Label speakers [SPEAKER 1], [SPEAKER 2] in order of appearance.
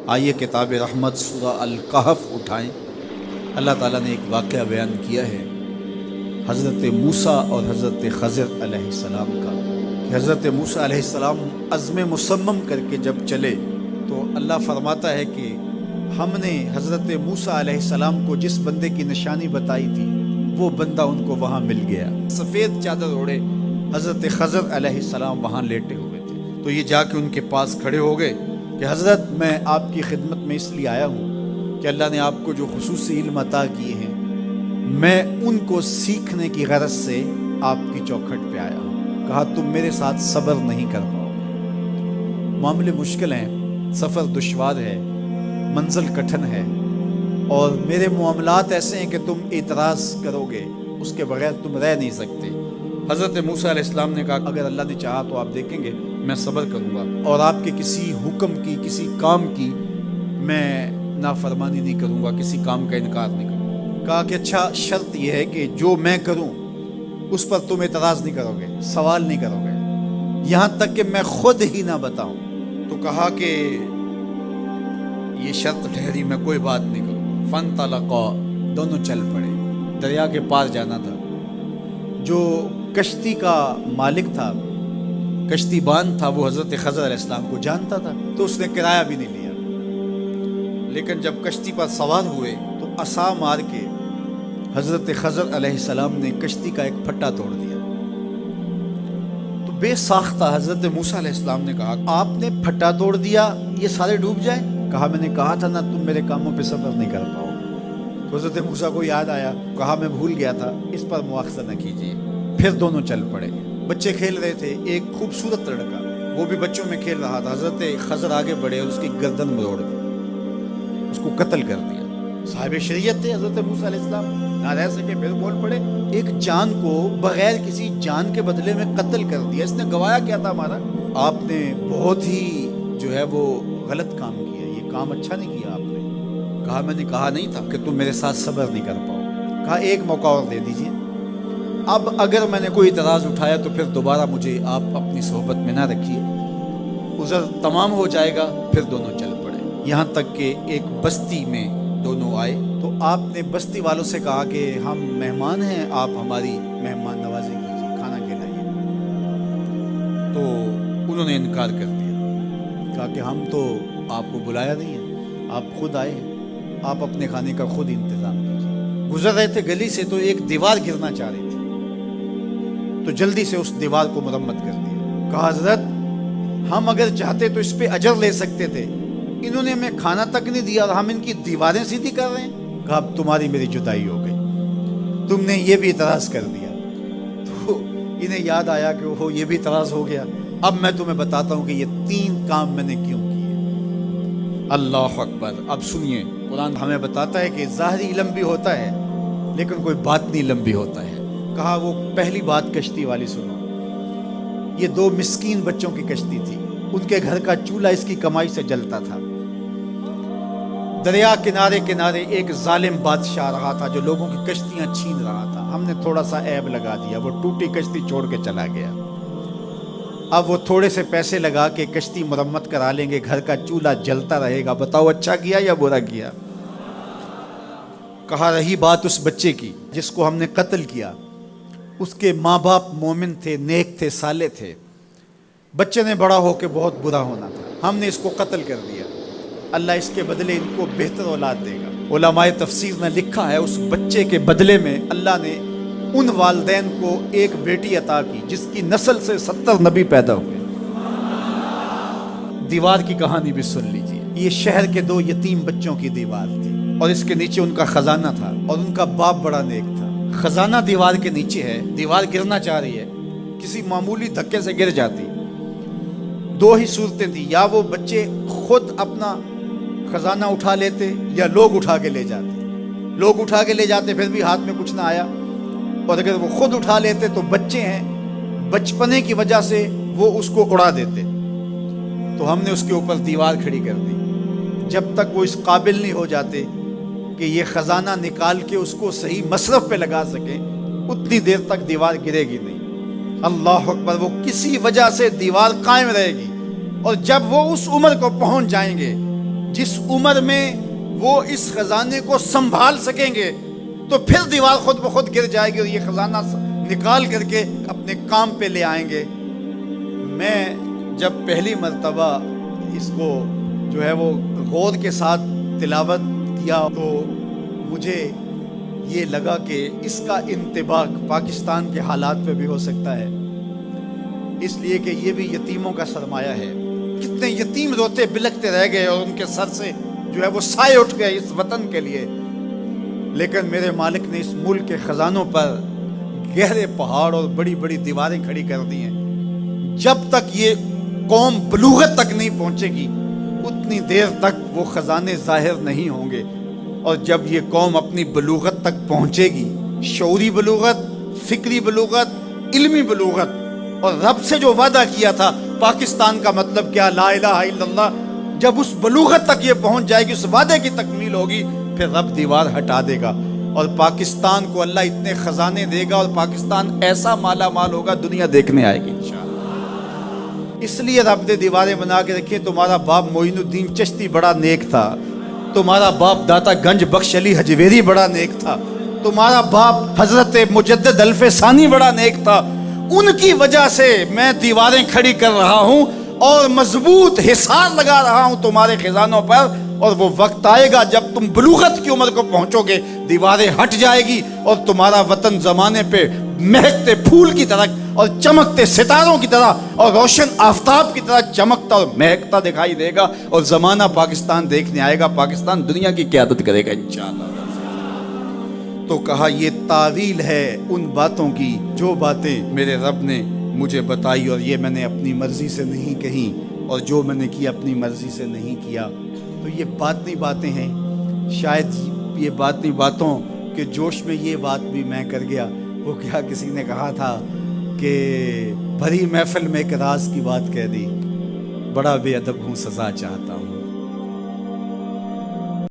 [SPEAKER 1] آئیے کتاب رحمت سورہ الکہف اٹھائیں۔ اللہ تعالیٰ نے ایک واقعہ بیان کیا ہے حضرت موسیٰ اور حضرت خضر علیہ السلام کا، کہ حضرت موسیٰ علیہ السلام عزم مصمم کر کے جب چلے تو اللہ فرماتا ہے کہ ہم نے حضرت موسیٰ علیہ السلام کو جس بندے کی نشانی بتائی تھی وہ بندہ ان کو وہاں مل گیا۔ سفید چادر اوڑے حضرت خضر علیہ السلام وہاں لیٹے ہوئے تھے، تو یہ جا کے ان کے پاس کھڑے ہو گئے کہ حضرت میں آپ کی خدمت میں اس لیے آیا ہوں کہ اللہ نے آپ کو جو خصوصی علم عطا کیے ہیں میں ان کو سیکھنے کی غرض سے آپ کی چوکھٹ پہ آیا ہوں۔ کہا تم میرے ساتھ صبر نہیں کر پاؤ گے، معاملے مشکل ہیں، سفر دشوار ہے، منزل کٹھن ہے، اور میرے معاملات ایسے ہیں کہ تم اعتراض کرو گے اس کے بغیر تم رہ نہیں سکتے۔ حضرت موسیٰ علیہ السلام نے کہا اگر اللہ نے چاہا تو آپ دیکھیں گے میں صبر کروں گا اور آپ کے کسی حکم کی کسی کام کی میں نافرمانی نہیں کروں گا، کسی کام کا انکار نہیں کروں گا۔ کہا کہ اچھا شرط یہ ہے کہ جو میں کروں اس پر تم اعتراض نہیں کرو گے، سوال نہیں کرو گے، یہاں تک کہ میں خود ہی نہ بتاؤں۔ تو کہا کہ یہ شرط ٹھہری، میں کوئی بات نہیں کروں۔ فانطلقا، دونوں چل پڑے، دریا کے پار جانا تھا۔ جو کشتی کا مالک تھا، کشتی بان تھا، وہ حضرت خضر علیہ السلام کو جانتا تھا تو اس نے کرایہ بھی نہیں لیا، لیکن جب کشتی پر سوار ہوئے تو عصا مار کے حضرت خضر علیہ السلام نے کشتی کا ایک پھٹا توڑ دیا۔ تو بے ساختہ حضرت موسیٰ علیہ السلام نے کہا آپ نے پھٹا توڑ دیا، یہ سارے ڈوب جائیں؟ کہا میں نے کہا تھا نا تم میرے کاموں پہ صبر نہیں کر پاؤ۔ تو حضرت موسیٰ کو یاد آیا، کہا میں بھول گیا تھا، اس پر مواخذہ نہ کیجیے۔ پھر دونوں چل پڑے۔ بچے کھیل رہے تھے، ایک خوبصورت لڑکا وہ بھی بچوں میں کھیل رہا تھا۔ حضرت خضر آگے بڑھے اور اس کی گردن مروڑ دی، اس کو قتل کر دیا۔ صاحب شریعت تھے حضرت موسیٰ علیہ السلام، نہ رہ سکے، پھر بول پڑے ایک جان کو بغیر کسی جان کے بدلے میں قتل کر دیا، اس نے گوایا کیا تھا ہمارا؟ آپ نے بہت ہی جو ہے وہ غلط کام کیا، یہ کام اچھا نہیں کیا آپ نے۔ کہا میں نے کہا نہیں تھا کہ تم میرے ساتھ صبر نہیں کر پاؤ۔ کہا ایک موقع اور دے دیجیے، اب اگر میں نے کوئی اعتراض اٹھایا تو پھر دوبارہ مجھے آپ اپنی صحبت میں نہ رکھیے، عذر تمام ہو جائے گا۔ پھر دونوں چل پڑے، یہاں تک کہ ایک بستی میں دونوں آئے تو آپ نے بستی والوں سے کہا کہ ہم مہمان ہیں، آپ ہماری مہمان نوازی کیجیے، کھانا کھلائیے۔ تو انہوں نے انکار کر دیا، کہا کہ ہم تو آپ کو بلایا نہیں ہے، آپ خود آئے ہیں، آپ اپنے کھانے کا خود انتظام کیجیے۔ گزر رہے تھے گلی سے تو ایک دیوار گرنا چاہ رہی تھی، تو جلدی سے اس دیوار کو مرمت کر دیا۔ کہا حضرت ہم اگر چاہتے تو اس پہ اجر لے سکتے تھے، انہوں نے ہمیں کھانا تک نہیں دیا اور ہم ان کی دیواریں سیدھی کر رہے ہیں۔ کہا اب تمہاری میری جدائی ہو گئی، تم نے یہ بھی اعتراض کر دیا۔ تو انہیں یاد آیا کہ وہ یہ بھی اعتراض ہو گیا، اب میں تمہیں بتاتا ہوں کہ یہ 3 کام میں نے کیوں کیے۔ اللہ اکبر۔ اب سنیے، قرآن ہمیں بتاتا ہے کہ ظاہری علم بھی ہوتا ہے لیکن کوئی باطنی علم بھی ہوتا ہے۔ کہا وہ پہلی بات کشتی والی سنو، یہ 2 مسکین بچوں کی کشتی تھی، ان کے گھر کا چولہا اس کی کمائی سے جلتا تھا۔ دریا کنارے کنارے ایک ظالم بادشاہ رہا تھا جو لوگوں کی کشتیاں چھین رہا تھا، ہم نے تھوڑا سا عیب لگا دیا، وہ ٹوٹی کشتی چھوڑ کے چلا گیا۔ اب وہ تھوڑے سے پیسے لگا کے کشتی مرمت کرا لیں گے، گھر کا چولہا جلتا رہے گا، بتاؤ اچھا کیا یا برا کیا؟ کہا رہی بات اس بچے کی جس کو ہم نے قتل کیا، اس کے ماں باپ مومن تھے، نیک تھے، صالح تھے، بچے نے بڑا ہو کے بہت برا ہونا تھا، ہم نے اس کو قتل کر دیا، اللہ اس کے بدلے ان کو بہتر اولاد دے گا۔ علماء تفسیر نے لکھا ہے اس بچے کے بدلے میں اللہ نے ان والدین کو ایک بیٹی عطا کی جس کی نسل سے 70 نبی پیدا ہوئے۔ دیوار کی کہانی بھی سن لیجیے، یہ شہر کے 2 یتیم بچوں کی دیوار تھی اور اس کے نیچے ان کا خزانہ تھا اور ان کا باپ بڑا نیک تھا۔ خزانہ دیوار کے نیچے ہے، دیوار گرنا چاہ رہی ہے، کسی معمولی دھکے سے گر جاتی۔ 2 ہی صورتیں تھیں، یا وہ بچے خود اپنا خزانہ اٹھا لیتے یا لوگ اٹھا کے لے جاتے۔ لوگ اٹھا کے لے جاتے پھر بھی ہاتھ میں کچھ نہ آیا، اور اگر وہ خود اٹھا لیتے تو بچے ہیں، بچپنے کی وجہ سے وہ اس کو اڑا دیتے۔ تو ہم نے اس کے اوپر دیوار کھڑی کر دی، جب تک وہ اس قابل نہیں ہو جاتے کہ یہ خزانہ نکال کے اس کو صحیح مصرف پہ لگا سکیں، اتنی دیر تک دیوار گرے گی نہیں۔ اللہ اکبر۔ وہ کسی وجہ سے دیوار قائم رہے گی، اور جب وہ اس عمر کو پہنچ جائیں گے جس عمر میں وہ اس خزانے کو سنبھال سکیں گے تو پھر دیوار خود بخود گر جائے گی اور یہ خزانہ نکال کر کے اپنے کام پہ لے آئیں گے۔ میں جب پہلی مرتبہ اس کو جو ہے وہ غور کے ساتھ تلاوت کیا تو مجھے یہ لگا کہ اس کا انطباق پاکستان کے حالات پہ بھی ہو سکتا ہے، اس لیے کہ یہ بھی یتیموں کا سرمایہ ہے۔ کتنے یتیم روتے بلکتے رہ گئے اور ان کے سر سے جو ہے وہ سائے اٹھ گئے اس وطن کے لیے، لیکن میرے مالک نے اس ملک کے خزانوں پر گہرے پہاڑ اور بڑی بڑی دیواریں کھڑی کر دی ہیں۔ جب تک یہ قوم بلوغت تک نہیں پہنچے گی اتنی دیر تک وہ خزانے ظاہر نہیں ہوں گے، اور جب یہ قوم اپنی بلوغت تک پہنچے گی، شعوری بلوغت، فکری بلوغت، علمی بلوغت، اور رب سے جو وعدہ کیا تھا پاکستان کا مطلب کیا، لا الہ الا اللہ، جب اس بلوغت تک یہ پہنچ جائے گی، اس وعدے کی تکمیل ہوگی، پھر رب دیوار ہٹا دے گا اور پاکستان کو اللہ اتنے خزانے دے گا اور پاکستان ایسا مالا مال ہوگا دنیا دیکھنے آئے گی انشاءاللہ۔ اس لیے رب نے دیواریں بنا کے رکھی۔ تمہارا باپ معین الدین چشتی بڑا نیک تھا، تمہارا باپ داتا گنج بخش علی حجویری بڑا نیک تھا، تمہارا باپ حضرت مجدد الف ثانی بڑا نیک تھا، ان کی وجہ سے میں دیواریں کھڑی کر رہا ہوں اور مضبوط حصار لگا رہا ہوں تمہارے خزانوں پر، اور وہ وقت آئے گا جب تم بلوغت کی عمر کو پہنچو گے، دیواریں ہٹ جائے گی اور تمہارا وطن زمانے پہ مہکتے پھول کی طرح اور چمکتے ستاروں کی طرح اور روشن آفتاب کی طرح چمکتا اور مہکتا دکھائی دے گا، اور زمانہ پاکستان دیکھنے آئے گا، پاکستان دنیا کی قیادت کرے گا انشاءاللہ۔ تو کہا یہ تعویل ہے ان باتوں کی جو باتیں میرے رب نے مجھے بتائی، اور یہ میں نے اپنی مرضی سے نہیں کہی، اور جو میں نے کی اپنی مرضی سے نہیں کیا۔ تو یہ باطنی باتیں ہیں، شاید یہ باطنی باتوں کے جوش میں یہ بات بھی میں کر گیا۔ وہ کیا کسی نے کہا تھا کہ بھری محفل میں ایک راز کی بات کہہ دی، بڑا بے ادب ہوں سزا چاہتا ہوں۔